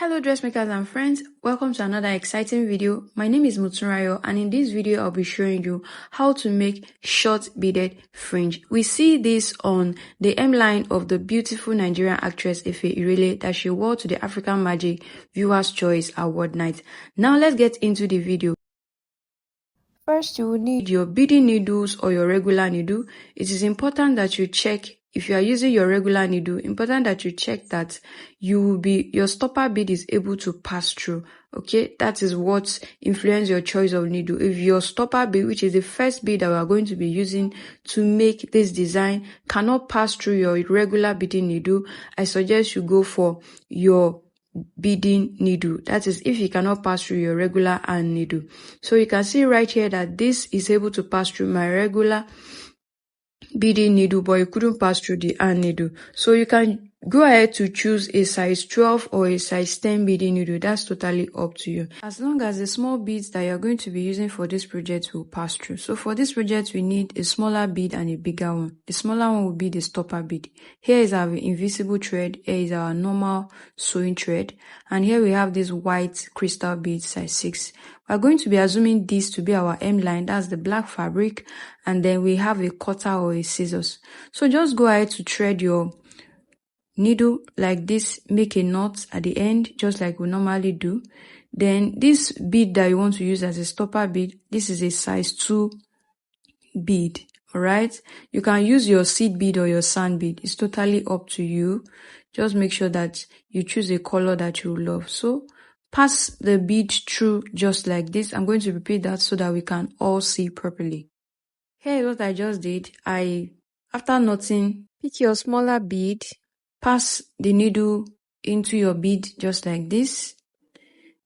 Hello dressmakers and friends, welcome to another exciting video. My name is Mutunrayo and in this video I'll be showing you how to make short beaded fringe. We see this on the hemline of the beautiful Nigerian actress Efe Irele that she wore to the African Magic Viewers Choice Award night. Now let's get into the video. First, you will need your beading needles or your regular needle. It is important that you check, if you are using your regular needle, important that you check that your stopper bead is able to pass through. Okay, that is what influences your choice of needle. If your stopper bead, which is the first bead that we are going to be using to make this design, cannot pass through your regular beading needle, I suggest you go for your beading needle. That is if you cannot pass through your regular hand needle. So you can see right here that this is able to pass through my regular beading needle, but you couldn't pass through the hand needle. So you can go ahead to choose a size 12 or a size 10 beading needle. That's totally up to you, as long as the small beads that you're going to be using for this project will pass through. So for this project we need a smaller bead and a bigger one. The smaller one will be the stopper bead. Here is our invisible thread, here is our normal sewing thread, and here we have this white crystal bead size 6. We're going to be assuming this to be our hemline, that's the black fabric, and then we have a cutter or a scissors. So just go ahead to thread your needle like this, make a knot at the end just like we normally do. Then this bead that you want to use as a stopper bead, this is a size 2 bead. Alright, you can use your seed bead or your sand bead, it's totally up to you. Just make sure that you choose a color that you love. So pass the bead through just like this. I'm going to repeat that so that we can all see properly. Here is what I just did. After knotting, pick your smaller bead, pass the needle into your bead just like this.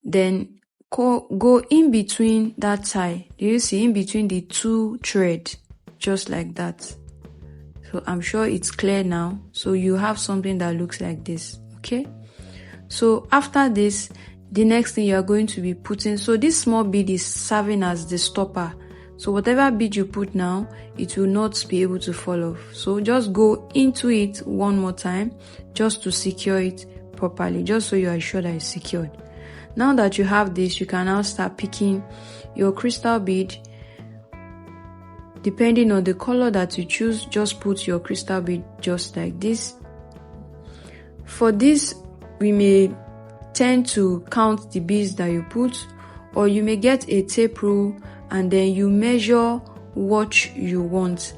Then go in between that tie. Do you see, in between the two threads, just like that. So I'm sure it's clear now. So you have something that looks like this. Okay. So after this, the next thing you are going to be putting, so this small bead is serving as the stopper. So whatever bead you put now, it will not be able to fall off. So just go into it one more time just to secure it properly, just so you are sure that it's secured. Now that you have this, you can now start picking your crystal bead. Depending on the color that you choose, just put your crystal bead just like this. For this, we may tend to count the beads that you put, or you may get a tape rule and then you measure what you want.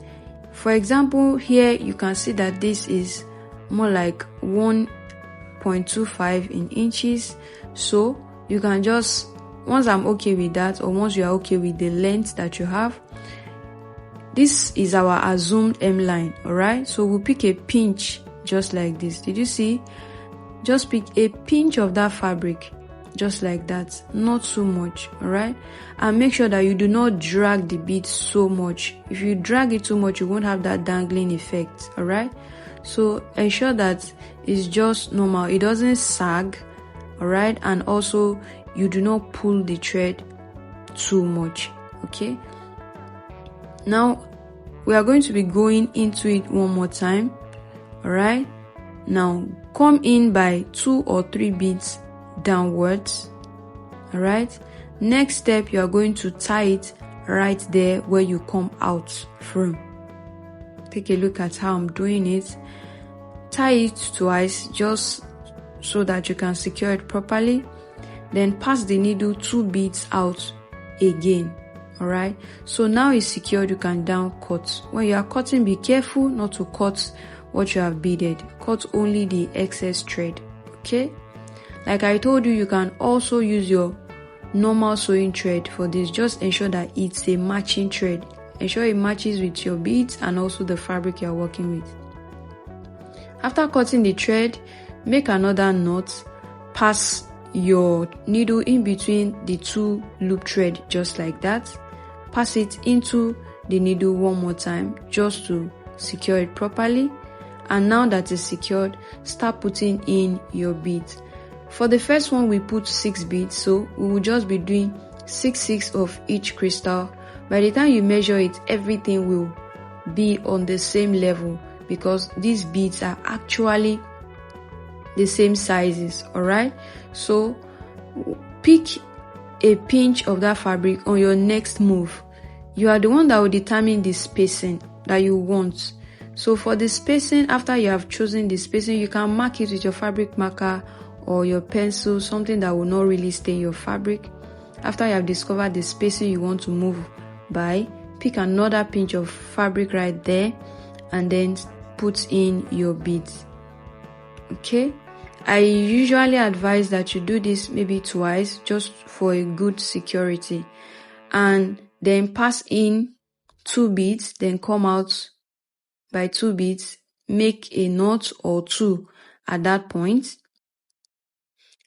For example, here you can see that this is more like 1.25 in inches. So you can just, once I'm okay with that, or once you are okay with the length that you have, this is our assumed hemline. Alright, so we'll pick a pinch just like this. Did you see? Just pick a pinch of that fabric just like that, not too much. Alright, and make sure that you do not drag the bead so much. If you drag it too much, you won't have that dangling effect. Alright, so ensure that it's just normal, it doesn't sag. Alright, and also you do not pull the thread too much. Okay, now we are going to be going into it one more time. Alright, now come in by 2 or 3 beads downwards. Alright, next step, you are going to tie it right there where you come out from. Take a look at how I'm doing it. Tie it twice just so that you can secure it properly. Then pass the needle 2 beads out again. Alright, so now it's secured, you can down cut. When you are cutting, be careful not to cut what you have beaded. Cut only the excess thread. Okay, like I told you, you can also use your normal sewing thread for this. Just ensure that it's a matching thread. Ensure it matches with your beads and also the fabric you're working with. After cutting the thread, make another knot. Pass your needle in between the 2 loop thread just like that. Pass it into the needle one more time just to secure it properly. And now that is secured, start putting in your beads. For the first one, we put 6 beads, so we will just be doing 6 of each crystal. By the time you measure it, everything will be on the same level because these beads are actually the same sizes. All right, so pick a pinch of that fabric on your next move. You are the one that will determine the spacing that you want. So for the spacing, after you have chosen the spacing, you can mark it with your fabric marker or your pencil, something that will not really stain your fabric. After you have discovered the spacing you want to move by, pick another pinch of fabric right there and then put in your beads. Okay, I usually advise that you do this maybe twice just for a good security, and then pass in 2 beads, then come out by 2 beads, make a knot or 2 at that point.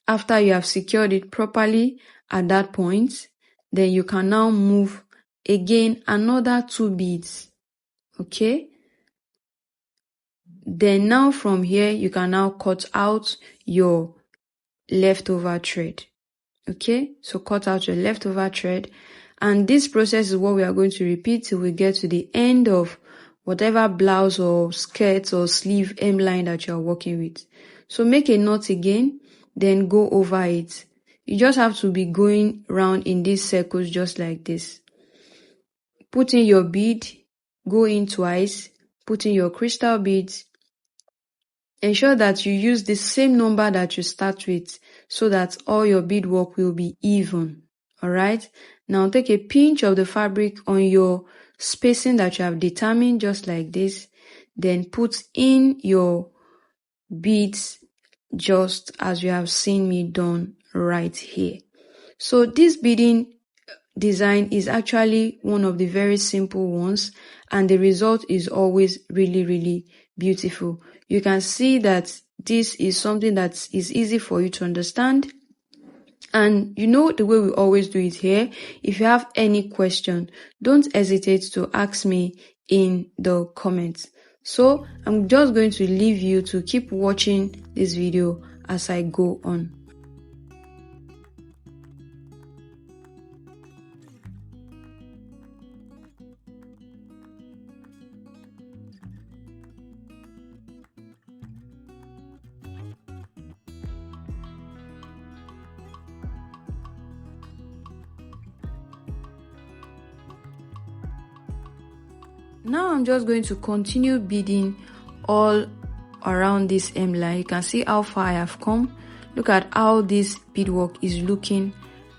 After you have secured it properly at that point, then you can now move again another 2 beads. Okay, then now from here you can now cut out your leftover thread. Okay, so cut out your leftover thread, and this process is what we are going to repeat till we get to the end of whatever blouse or skirt or sleeve hemline that you are working with. So make a knot again, then go over it. You just have to be going round in these circles just like this. Put in your bead, go in twice, put in your crystal beads. Ensure that you use the same number that you start with so that all your beadwork will be even. Alright, now take a pinch of the fabric on your spacing that you have determined just like this. Then put in your beads just as you have seen me done right here. So this beading design is actually one of the very simple ones, and the result is always really beautiful. You can see that this is something that is easy for you to understand, and you know the way we always do it here. If you have any question, don't hesitate to ask me in the comments. So I'm just going to leave you to keep watching this video as I go on. Now I'm just going to continue beading all around this hemline. You can see how far I have come. Look at how this beadwork is looking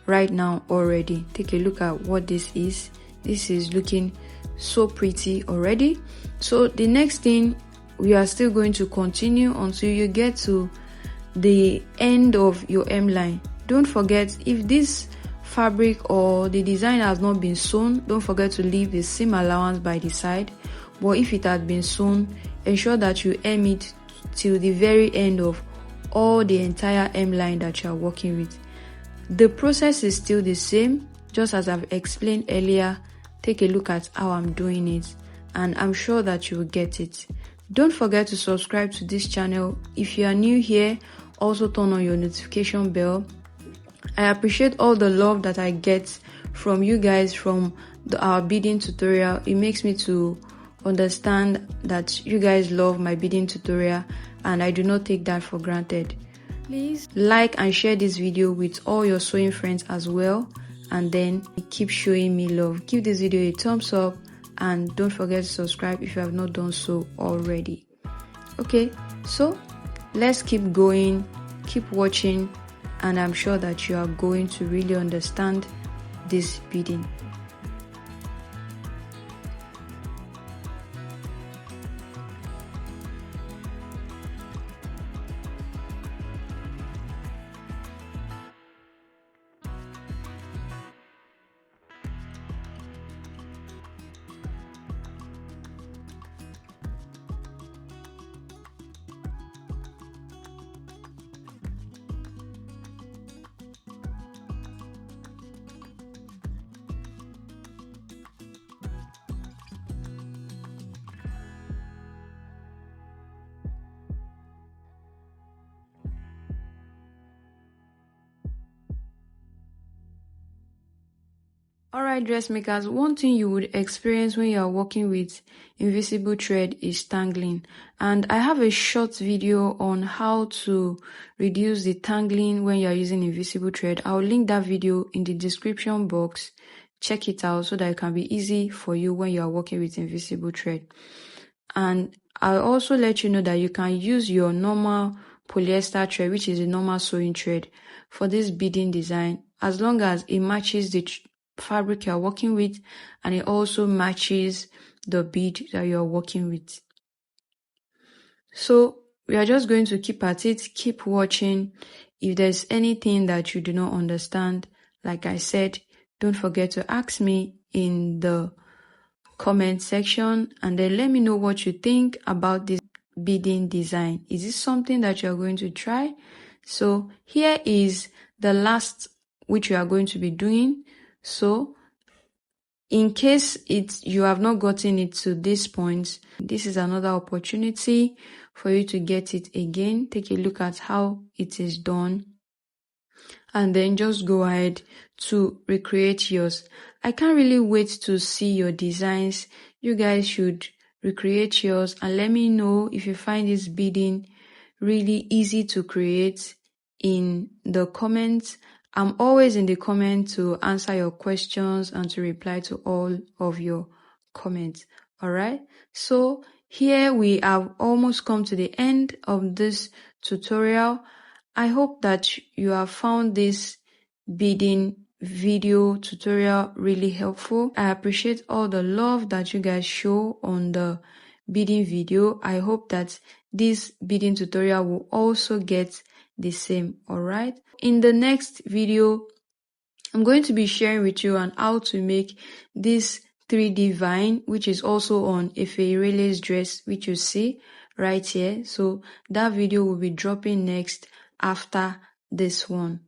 right now already. Take a look at what this is. This is looking so pretty already. So the next thing, we are still going to continue until you get to the end of your hemline. Don't forget, if this fabric or the design has not been sewn, don't forget to leave the seam allowance by the side. But if it has been sewn, ensure that you hem it till the very end of all the entire hemline that you are working with. The process is still the same, just as I've explained earlier. Take a look at how I'm doing it, and I'm sure that you will get it. Don't forget to subscribe to this channel. If you are new here, also turn on your notification bell. I appreciate all the love that I get from you guys from our beading tutorial. It makes me to understand that you guys love my beading tutorial, and I do not take that for granted. Please like and share this video with all your sewing friends as well, and then keep showing me love. Give this video a thumbs up, and don't forget to subscribe if you have not done so already. Okay, so let's keep going, keep watching, and I'm sure that you are going to really understand this beading. Alright, dressmakers, one thing you would experience when you are working with invisible thread is tangling. And I have a short video on how to reduce the tangling when you are using invisible thread. I'll link that video in the description box. Check it out so that it can be easy for you when you are working with invisible thread. And I'll also let you know that you can use your normal polyester thread, which is a normal sewing thread, for this beading design, as long as it matches the fabric you're working with and it also matches the bead that you're working with. So we are just going to keep at it, keep watching. If there's anything that you do not understand, like I said, don't forget to ask me in the comment section, and then let me know what you think about this beading design. Is this something that you're going to try? So here is the last which you are going to be doing. So in case you have not gotten it to this point, this is another opportunity for you to get it again. Take a look at how it is done, and then just go ahead to recreate yours. I can't really wait to see your designs. You guys should recreate yours and let me know if you find this beading really easy to create in the comments. I'm always in the comments to answer your questions and to reply to all of your comments. Alright, so here we have almost come to the end of this tutorial. I hope that you have found this beading video tutorial really helpful. I appreciate all the love that you guys show on the beading video. I hope that this beading tutorial will also get the same. Alright, in the next video I'm going to be sharing with you on how to make this 3D vine, which is also on Efeirele's dress, which you see right here. So that video will be dropping next after this one.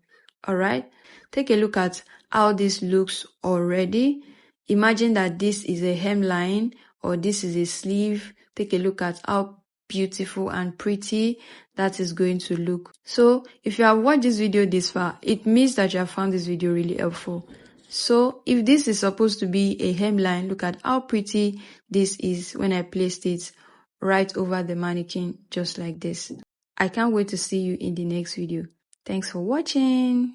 Alright, take a look at how this looks already. Imagine that this is a hemline or this is a sleeve. Take a look at how beautiful and pretty that is going to look. So if you have watched this video this far, it means that you have found this video really helpful. So if this is supposed to be a hemline, look at how pretty this is when I placed it right over the mannequin, just like this. I can't wait to see you in the next video. Thanks for watching.